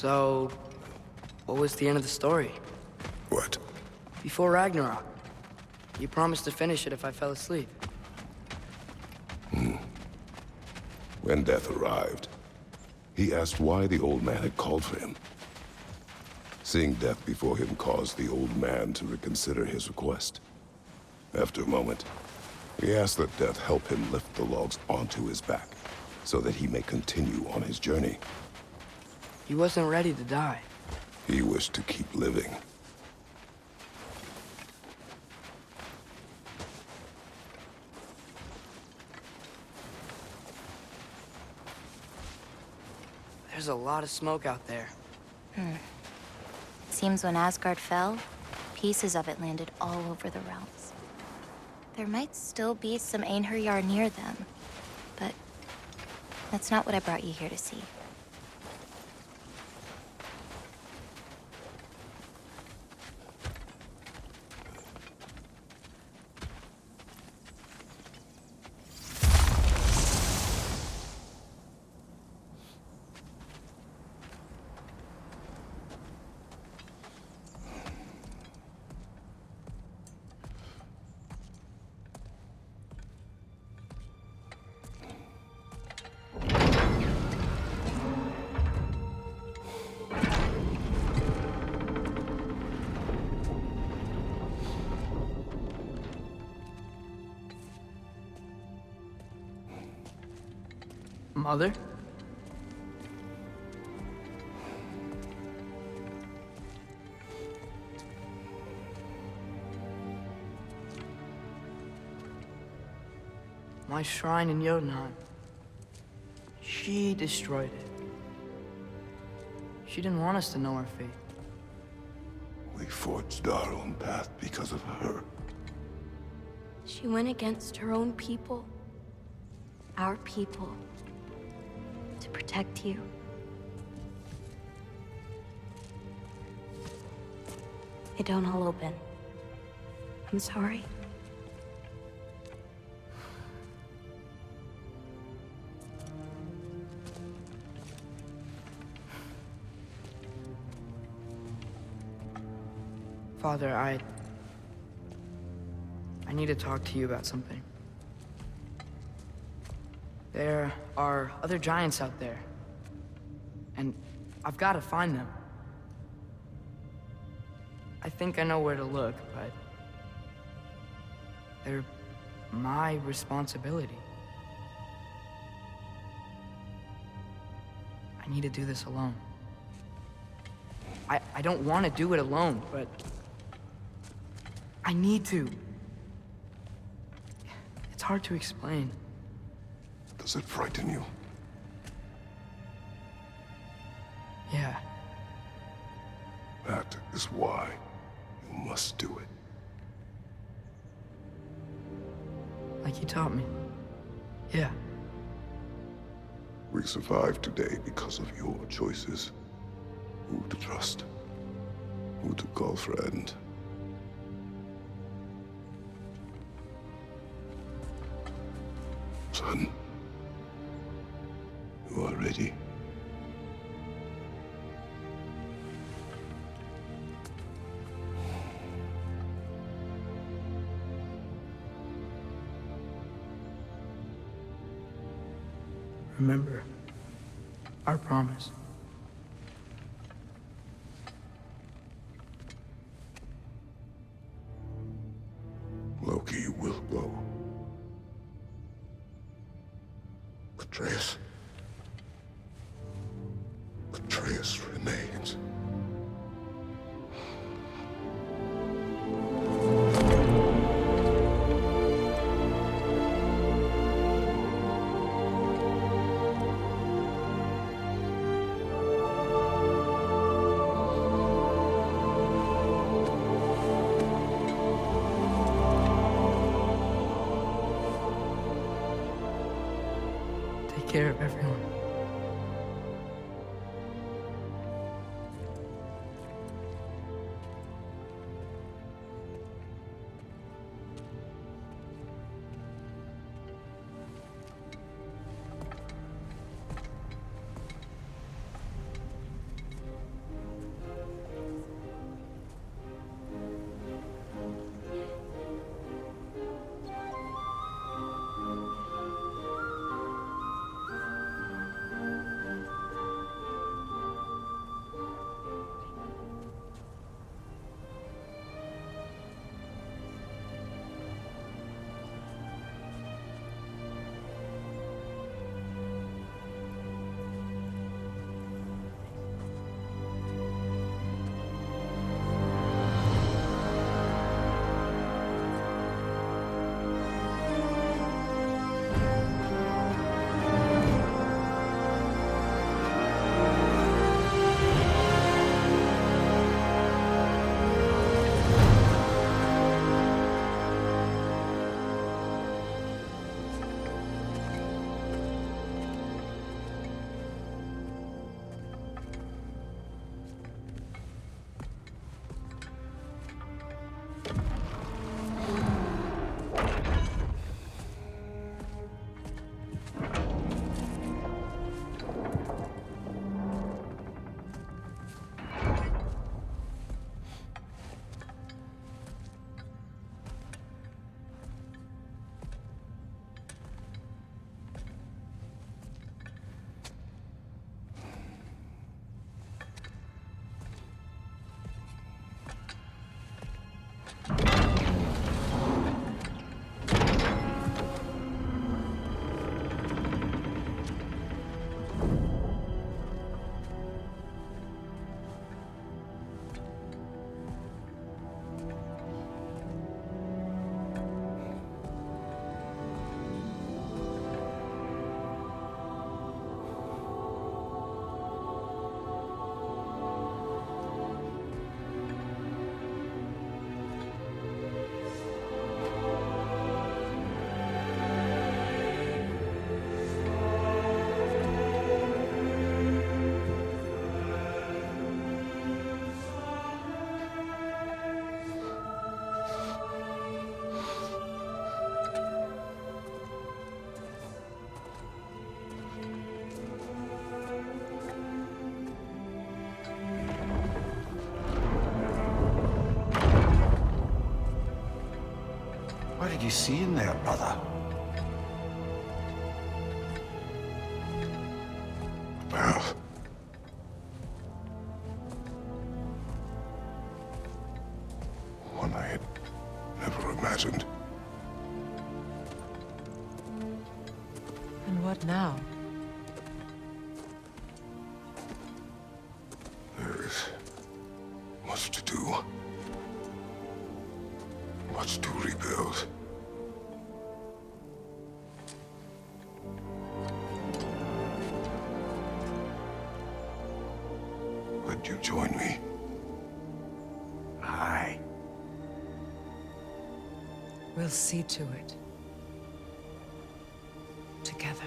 So, what was the end of the story? What? Before Ragnarok, you promised to finish it if I fell asleep. When Death arrived, he asked why the old man had called for him. Seeing Death before him caused the old man to reconsider his request. After a moment, he asked that Death help him lift the logs onto his back, so that he may continue on his journey. He wasn't ready to die. He wished to keep living. There's a lot of smoke out there. Seems when Asgard fell, pieces of it landed all over the realms. There might still be some Einherjar near them, but that's not what I brought you here to see. Mother? My shrine in Jotunheim. She destroyed it. She didn't want us to know our fate. We forged our own path because of her. She went against her own people. Our people. To protect you. It don't all open. I'm sorry. Father, I need to talk to you about something. There are other giants out there, and I've got to find them. I think I know where to look, but they're my responsibility. I need to do this alone. I don't want to do it alone, but I need to. It's hard to explain. Does it frighten you? Yeah. That is why you must do it. Like you taught me. Yeah. We survive today because of your choices. Who to trust, who to call friend. Son, you are ready. Remember our promise. Loki will go. Atreus. Atreus remains. Take care of everyone. What did you see in there, brother? Well, one I had never imagined. And what now? There is much to do. Much to rebuild. Would you join me? Aye. We'll see to it. Together.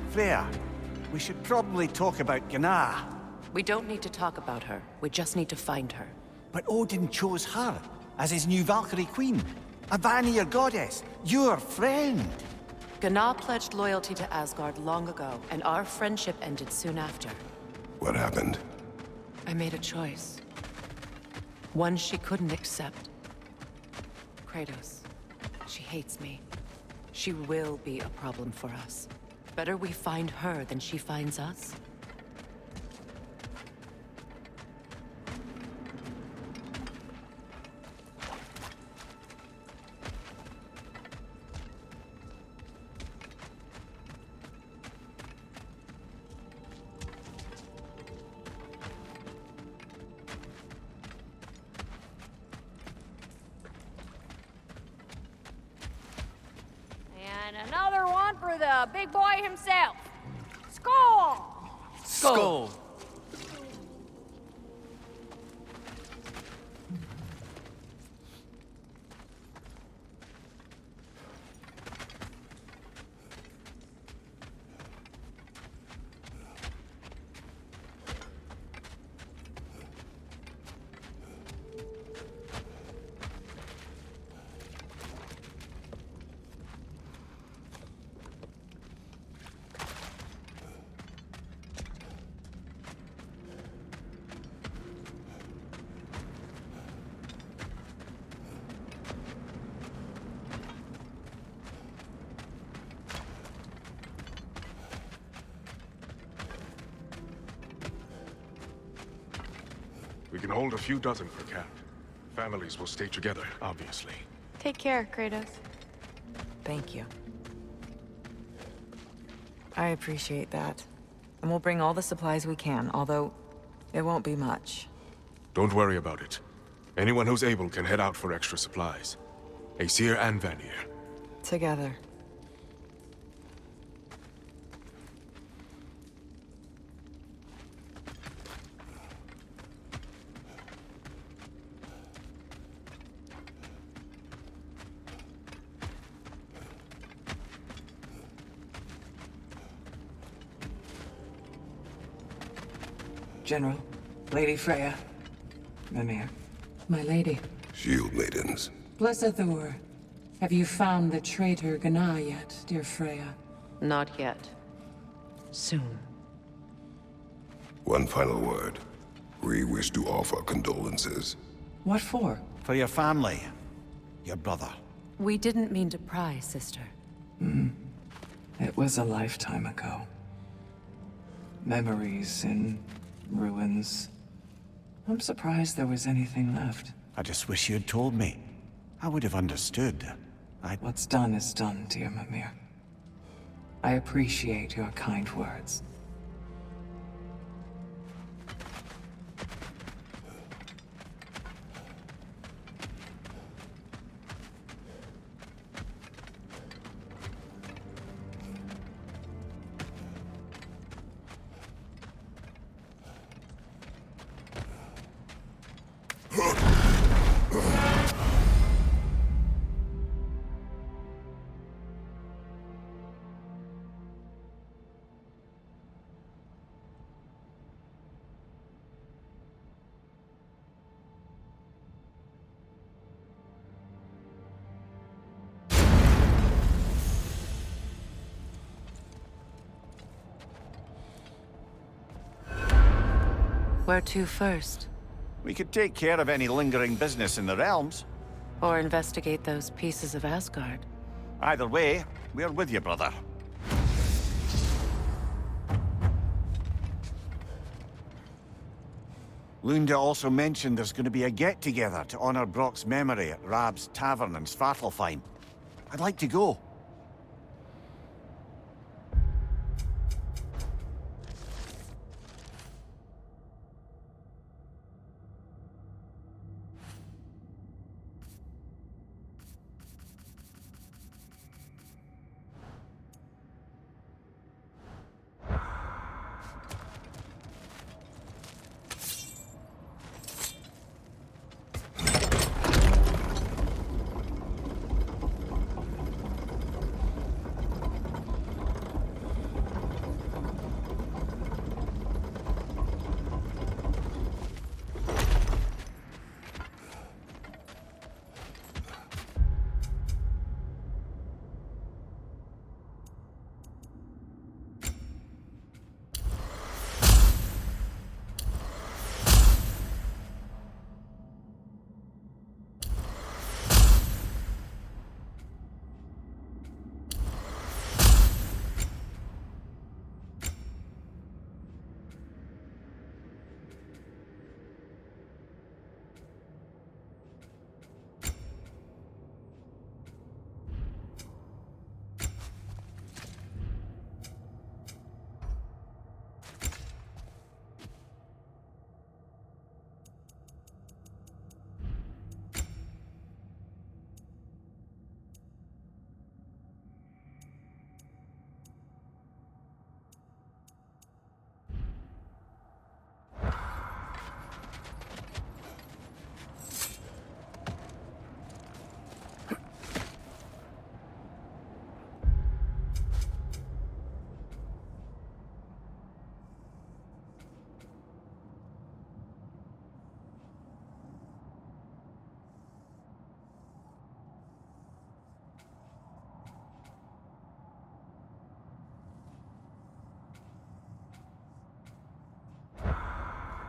Freya, we should probably talk about Gná. We don't need to talk about her. We just need to find her. But Odin chose her as his new Valkyrie queen. A Vanir goddess, your friend. Gná pledged loyalty to Asgard long ago, and our friendship ended soon after. What happened? I made a choice. One she couldn't accept. Kratos. She hates me. She will be a problem for us. Better we find her than she finds us. And another one for the big boy himself. Skull! Skull. We can hold a few dozen per camp. Families will stay together, obviously. Take care, Kratos. Thank you. I appreciate that. And we'll bring all the supplies we can, although it won't be much. Don't worry about it. Anyone who's able can head out for extra supplies. Aesir and Vanir. Together. General, Lady Freya, Mimir. My lady. Shield maidens. Blessed Thor, have you found the traitor Gná yet, dear Freya? Not yet. Soon. One final word. We wish to offer condolences. What for? For your family. Your brother. We didn't mean to pry, sister. It was a lifetime ago. Memories in ruins. I'm surprised there was anything left. I just wish you had told me. I would have understood. What's done is done, dear Mimir. I appreciate your kind words. Where to first? We could take care of any lingering business in the realms. Or investigate those pieces of Asgard? Either way, we're with you, brother. Lunda also mentioned there's going to be a get-together to honor Brock's memory at Rab's Tavern in Svartalfheim. I'd like to go.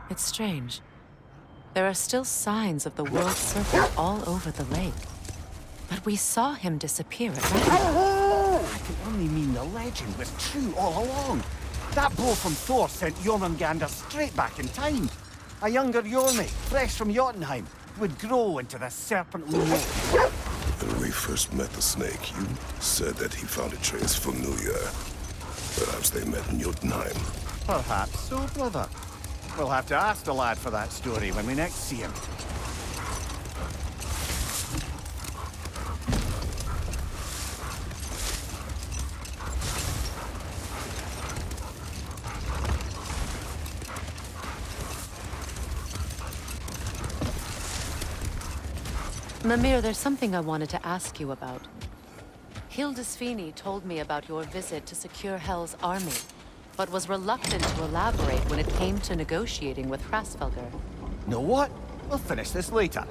It's strange. There are still signs of the World Circle all over the lake. But we saw him disappear at Ragnarök. I can only mean the legend was true all along. That blow from Thor sent Jormungandr straight back in time. A younger Jormi, fresh from Jotunheim, would grow into the serpent we know. When we first met the snake, you said that he found Atreus familiar. Perhaps they met in Jotunheim. Perhaps so, brother. We'll have to ask the lad for that story when we next see him. Mimir, there's something I wanted to ask you about. Hildisvini told me about your visit to secure Hell's army, but was reluctant to elaborate when it came to negotiating with Hrasfelger. Know what? We'll finish this later.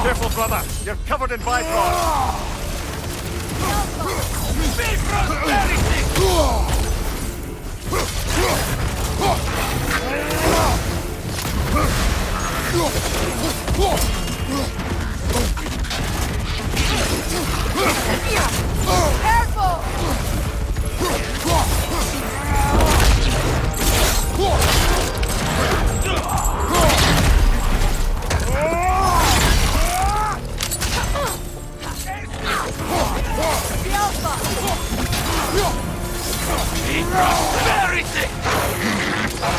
Careful, brother. You're covered in byproducts. Careful!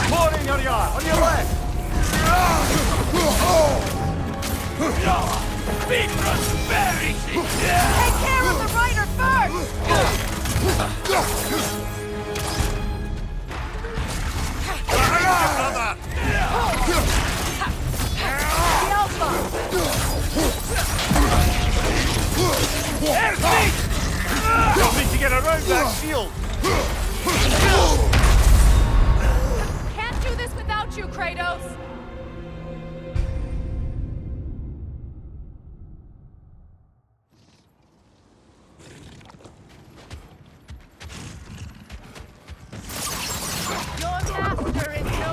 More in your yard, on your left. Take care of the rider first! The Alpha! You'll need to get around that shield. Can't do this without you, Kratos! Your master is no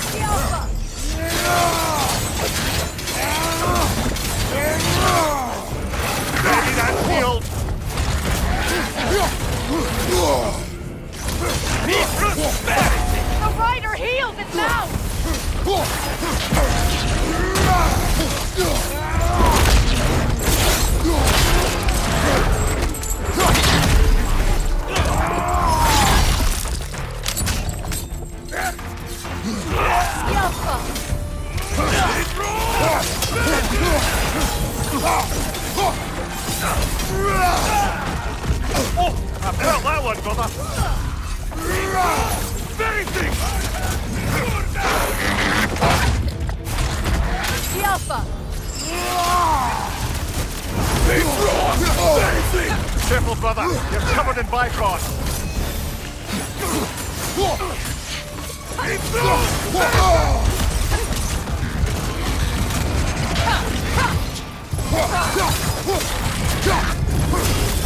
The Alpha! Ready that shield. The rider heals its mouth! The Alpha! Oh, I felt that one, brother. Very thick. The Alpha! Careful, brother. You're covered in byproducts.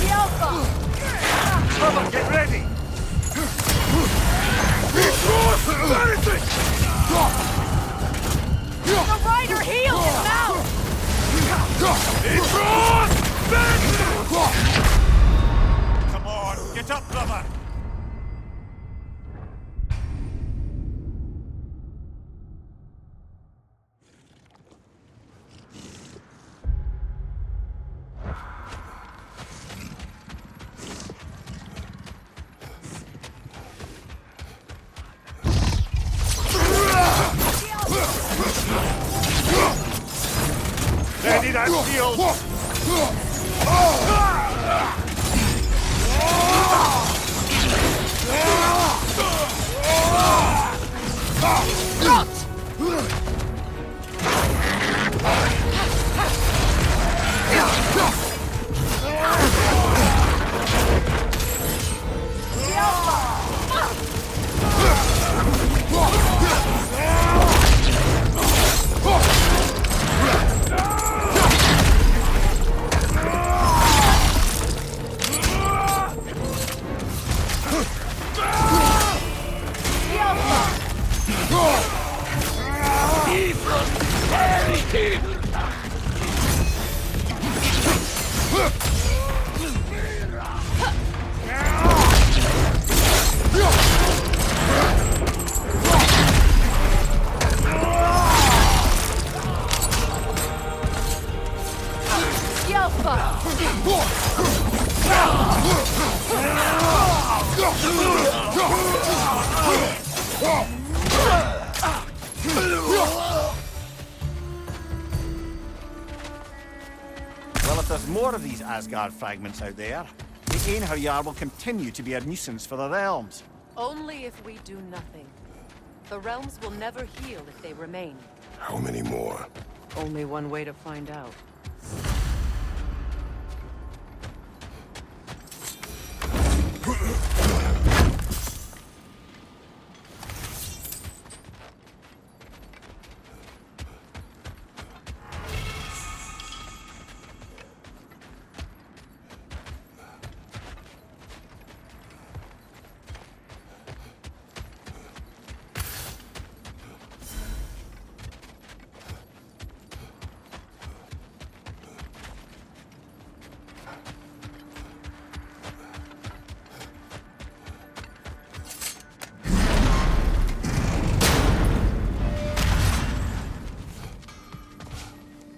The Alpha! Brother, get ready. The rider heals its mouth! Come on, get up, brother. Ready that shield. more of these Asgard fragments out there, the Einherjar will continue to be a nuisance for the realms. Only if we do nothing. The realms will never heal if they remain. How many more? Only one way to find out.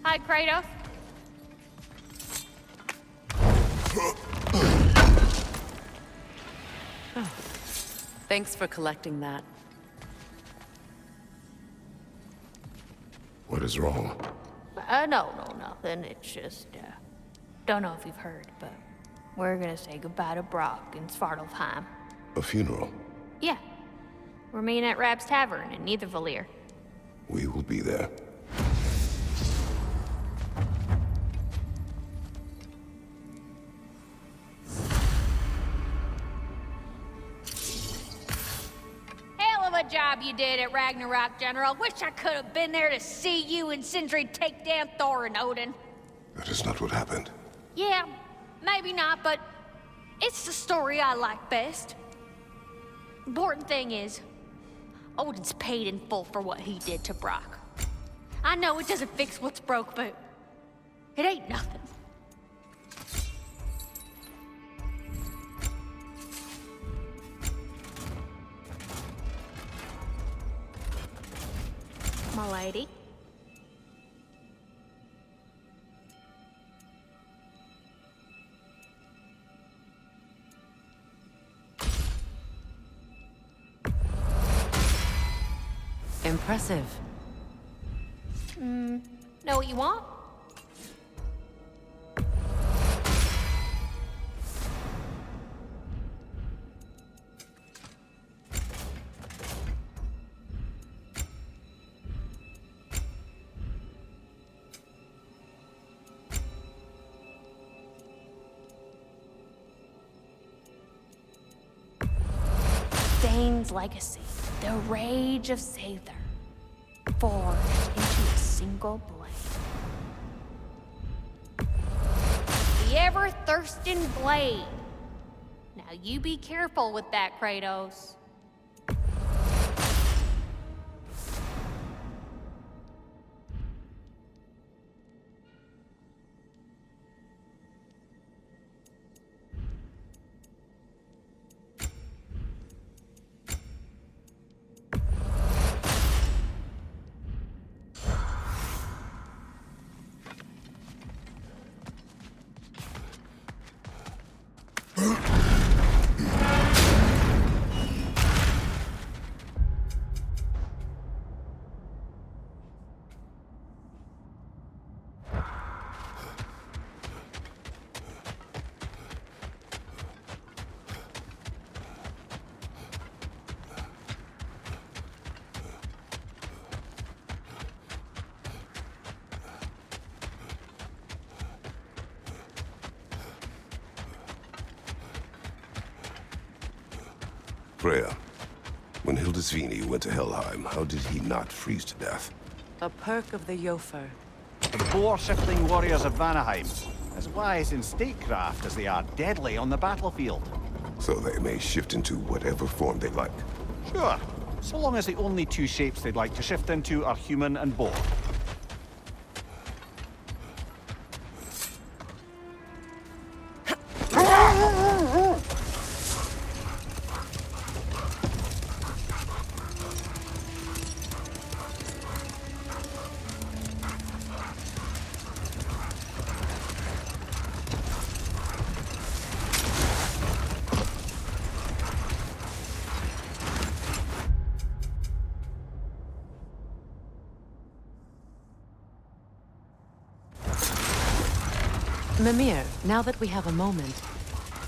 Hi, Kratos. Thanks for collecting that. What is wrong? No, nothing. It's just, don't know if you've heard, but we're gonna say goodbye to Brock in Svartalfheim. A funeral? Yeah. We're meeting at Rab's Tavern in Niedervalir. We will be there. Hell of a job you did at Ragnarok, General. Wish I could have been there to see you and Sindri take down Thor and Odin. That is not what happened. Yeah, maybe not, but it's the story I like best. Important thing is, Odin's paid in full for what he did to Brock. I know it doesn't fix what's broke, but it ain't nothing. My lady. Impressive. Know what you want? Dane's legacy, the rage of Sather, forged into a single blade. The ever-thirsting blade. Now you be careful with that, Kratos. Freya, when Hildisvini went to Helheim, how did he not freeze to death? A perk of the Jofer. The boar-shifting warriors of Vanaheim, as wise in statecraft as they are deadly on the battlefield. So they may shift into whatever form they like. Sure, so long as the only two shapes they'd like to shift into are human and boar. Mimir, now that we have a moment,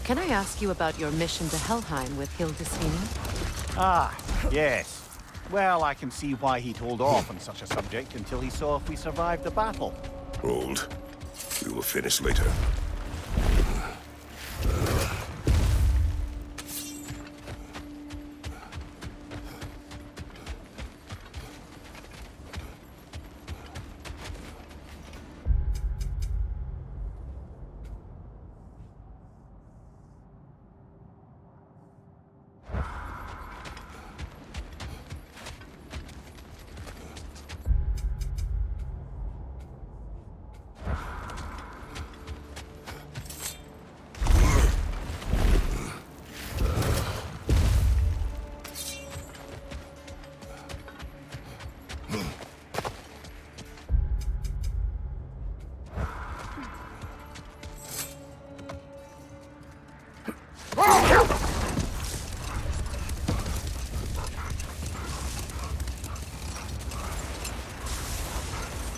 can I ask you about your mission to Helheim with Hildisvini? Ah, yes. Well, I can see why he'd hold off on such a subject until he saw if we survived the battle. Hold. We will finish later.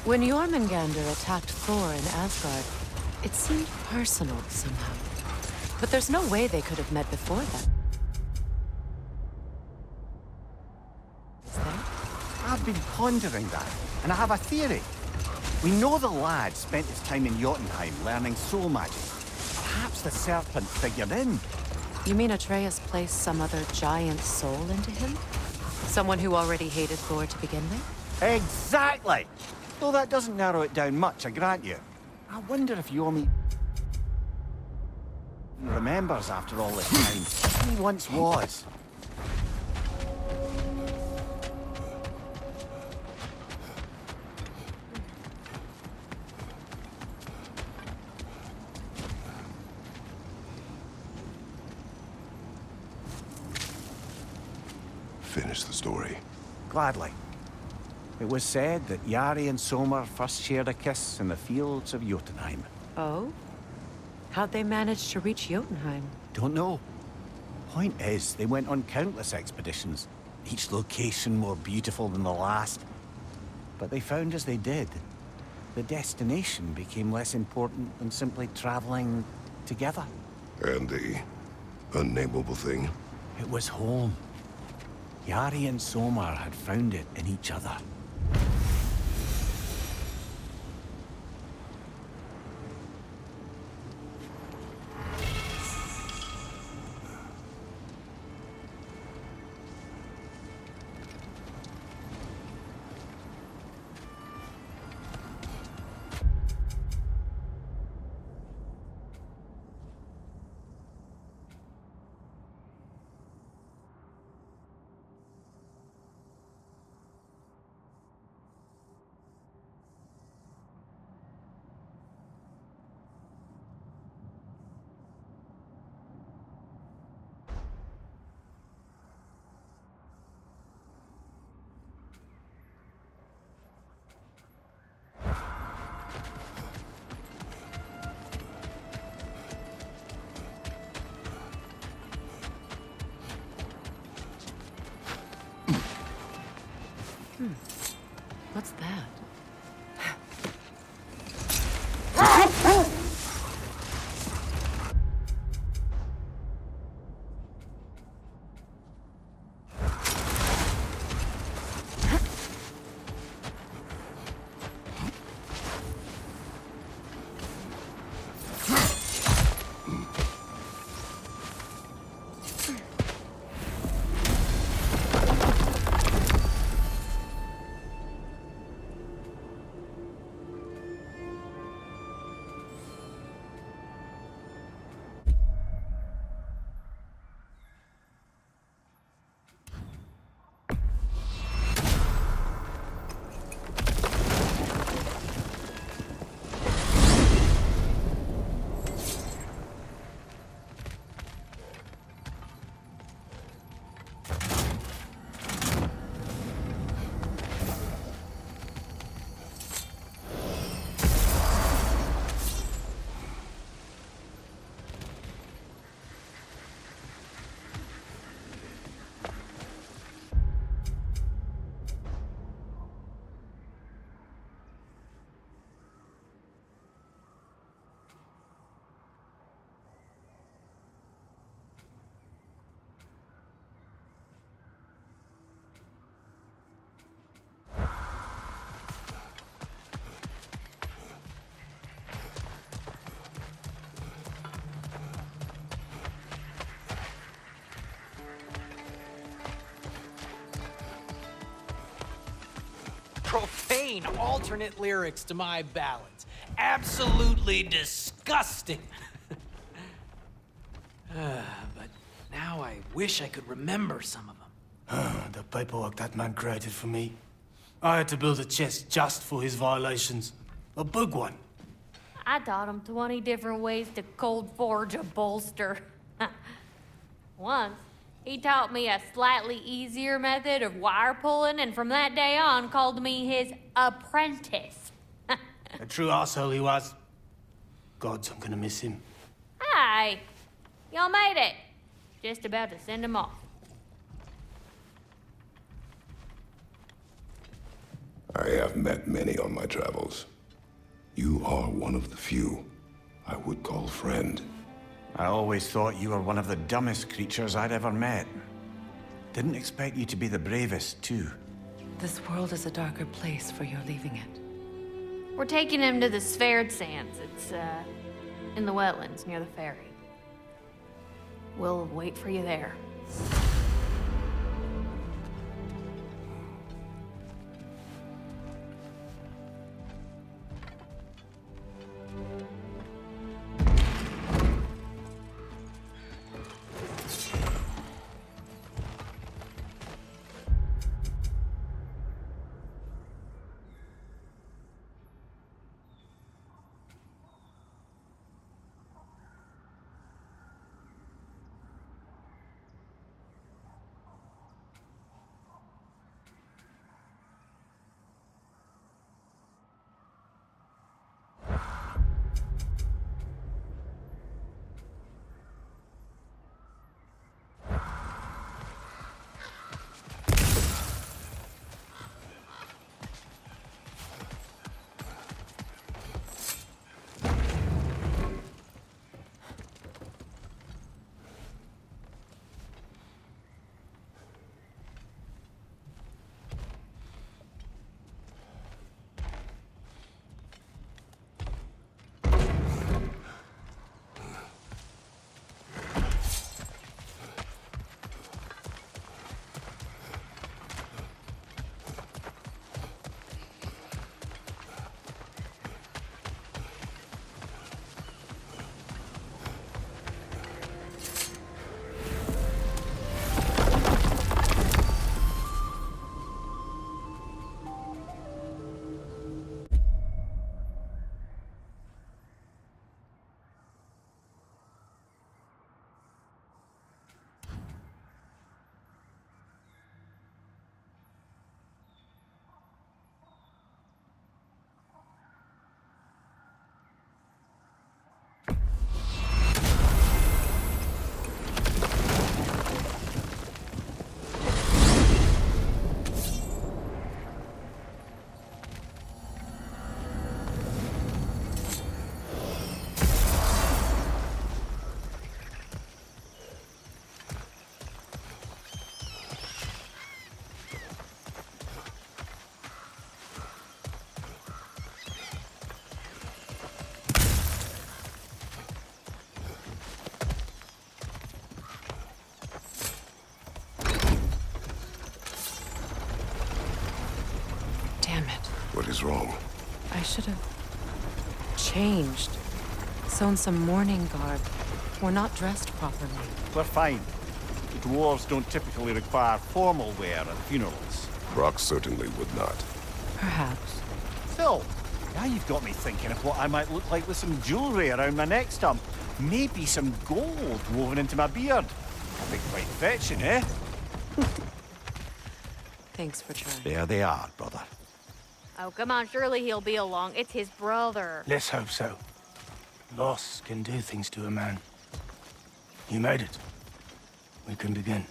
When Jormungandr attacked Thor in Asgard, it seemed personal somehow. But there's no way they could have met before that. Is there? I've been pondering that, and I have a theory. We know the lad spent his time in Jotunheim learning soul magic. Perhaps the serpent figured in. You mean Atreus placed some other giant soul into him? Someone who already hated Thor to begin with? Exactly! Though that doesn't narrow it down much, I grant you. I wonder if Yomi remembers after all this time who he once was. Finish the story. Gladly. It was said that Yari and Somar first shared a kiss in the fields of Jotunheim. Oh? How'd they manage to reach Jotunheim? Don't know. Point is, they went on countless expeditions, each location more beautiful than the last. But they found as they did, the destination became less important than simply traveling together. And the unnameable thing? It was home. Yari and Somar had found it in each other. What's that? profane alternate lyrics to my ballads. Absolutely disgusting. But now I wish I could remember some of them. The paperwork that man created for me. I had to build a chest just for his violations. A big one. I taught him 20 different ways to cold forge a bolster. Once, he taught me a slightly easier method of wire pulling, and from that day on called me his apprentice. A true arsehole he was. Gods, I'm gonna miss him. Hi! Y'all made it. Just about to send him off. I have met many on my travels. You are one of the few I would call friend. I always thought you were one of the dumbest creatures I'd ever met. Didn't expect you to be the bravest, too. This world is a darker place for your leaving it. We're taking him to the Sverd Sands. It's, in the wetlands near the ferry. We'll wait for you there. What is wrong? I should have changed. Sewn some mourning garb. We're not dressed properly. We're fine. Dwarves don't typically require formal wear at funerals. Brock certainly would not. Perhaps. Still, now you've got me thinking of what I might look like with some jewelry around my neck stump. Maybe some gold woven into my beard. That'd be quite fetching, eh? Thanks for trying. There they are, brother. Oh, come on, surely he'll be along. It's his brother. Let's hope so. Loss can do things to a man. You made it. We can begin.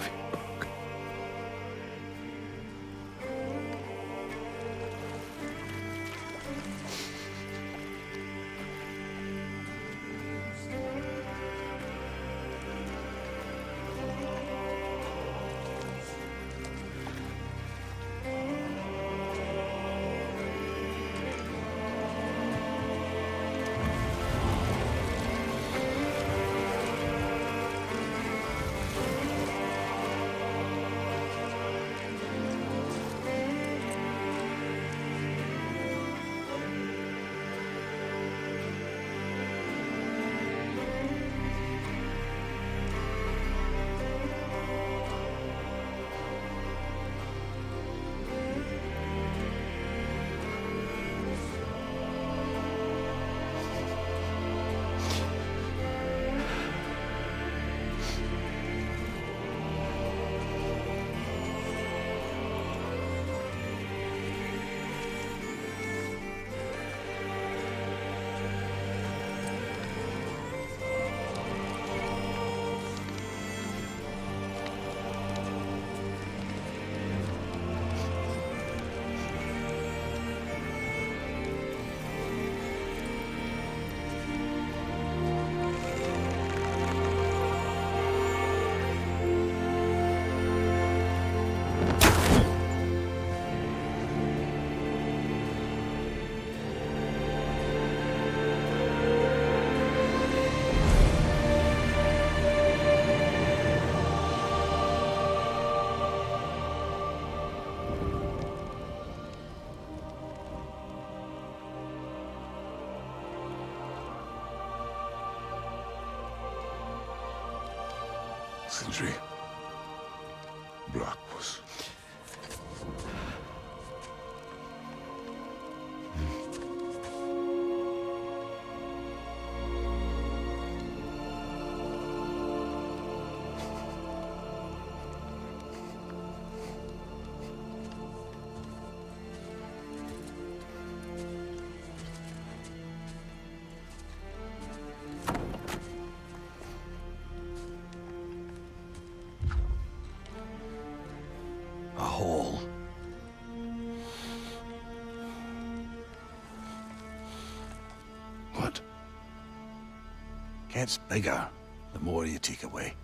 love you. Sindri. Brock was... a hole. What? Gets bigger the more you take away.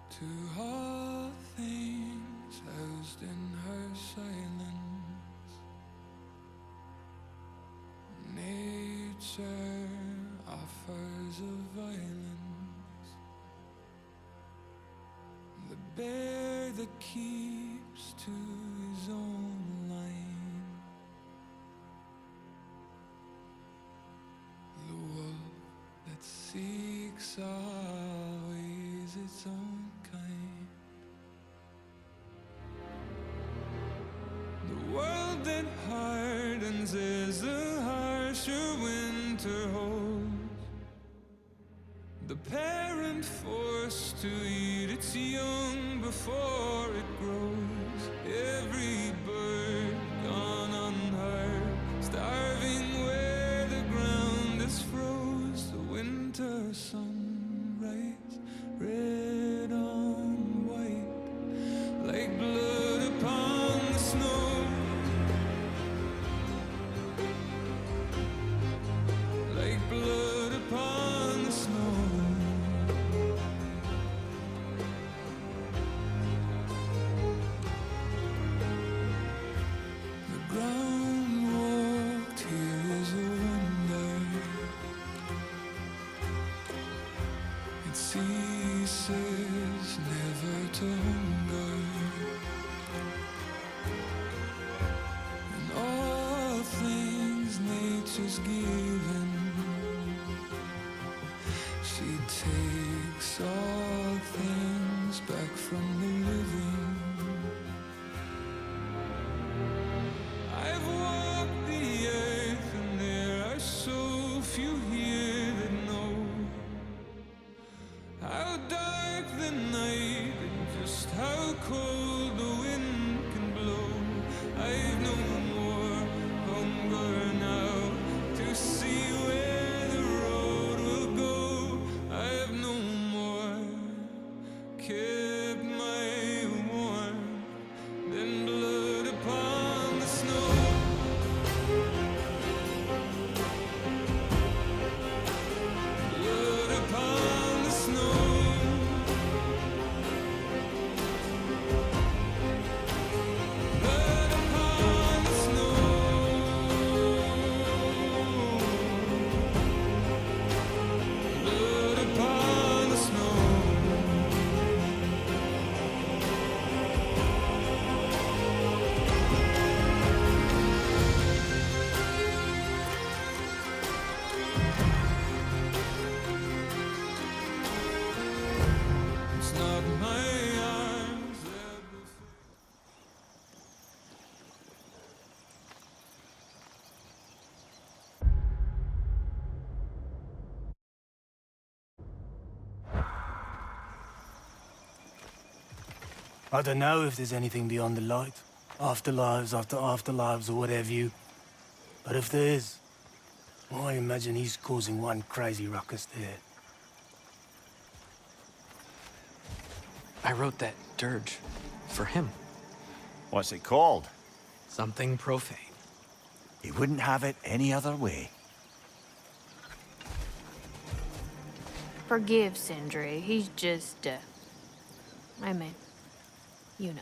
To all things housed in her silence, nature offers a violence, the bear that keeps to his own line, the wolf that seeks always its own kind. The world that hardens as the harsher winter holds, the parent forced to eat its young before it grows. Every bird gone unheard, starving where the ground is froze. The winter sunrise, red on white, like blood upon the snow, like blood upon the snow. is given. She takes all things back from the living. I've walked the earth and there are so few here that know how dark the night and just how cold the wind can blow. I've no more hunger now to see where the road will go. I've no more kept my warmth than blood upon the snow. Blood upon the snow. Blood upon the snow. Blood upon the snow. It's not my arms that will I don't know if there's anything beyond the light. Afterlives after afterlives or whatever you. But if there is, I imagine he's causing one crazy ruckus there. I wrote that dirge for him. What's it called? Something profane. He wouldn't have it any other way. Forgive Sindri. He's just, I mean, you know.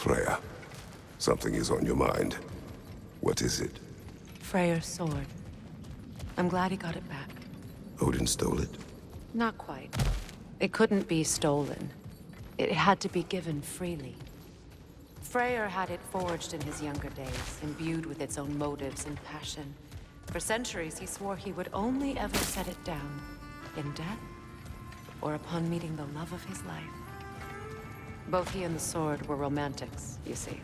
Freya, something is on your mind. What is it? Freyr's sword. I'm glad he got it back. Odin stole it? Not quite. It couldn't be stolen. It had to be given freely. Freyr had it forged in his younger days, imbued with its own motives and passion. For centuries, he swore he would only ever set it down in death or upon meeting the love of his life. Both he and the sword were romantics, you see.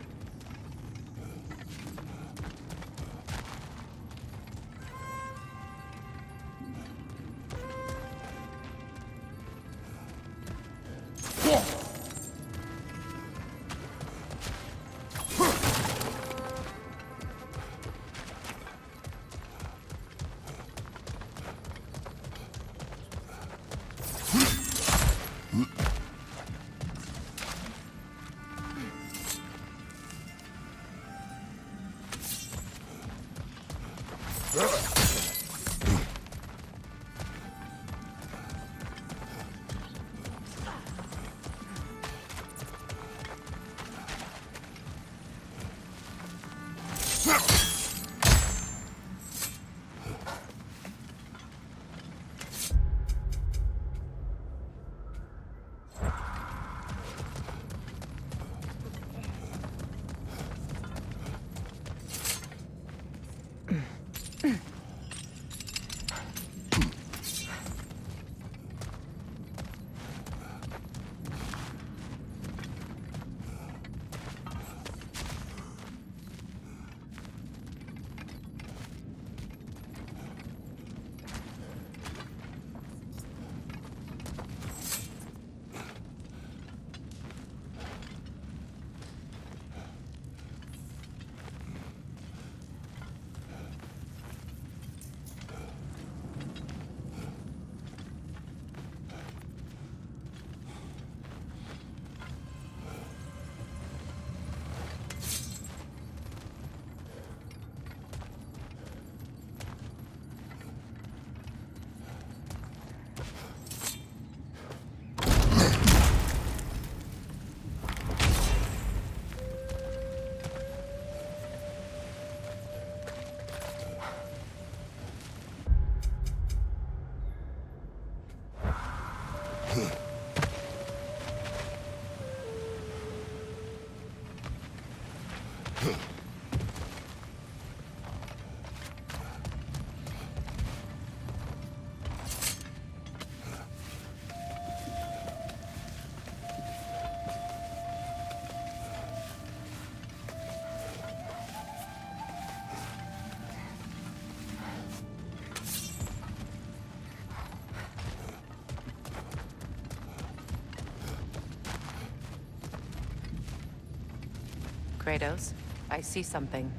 Kratos, I see something.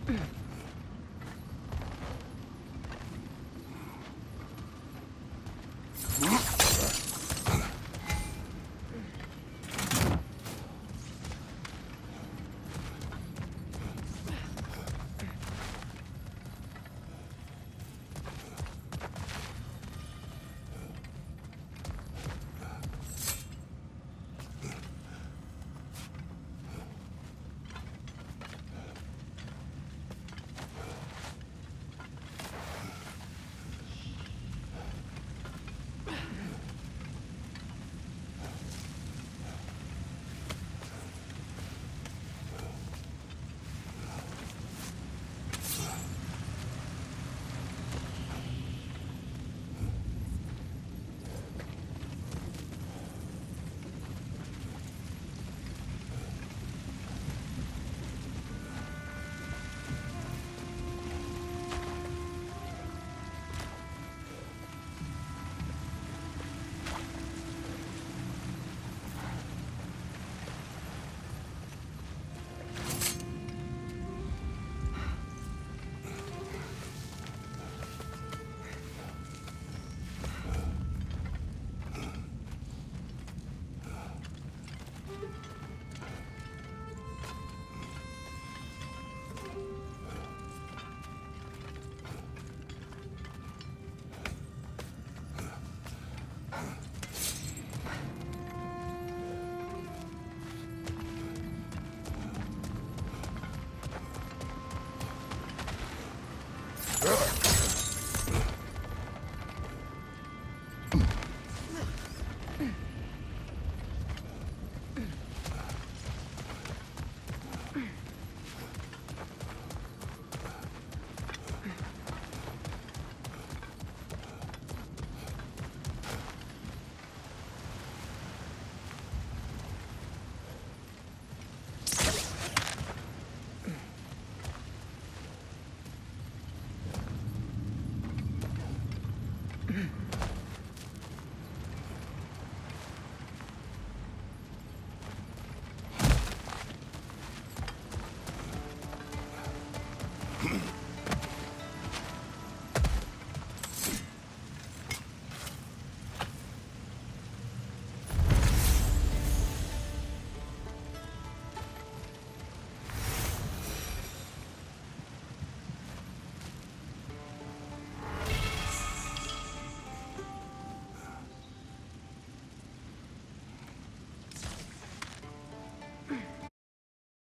Hmm.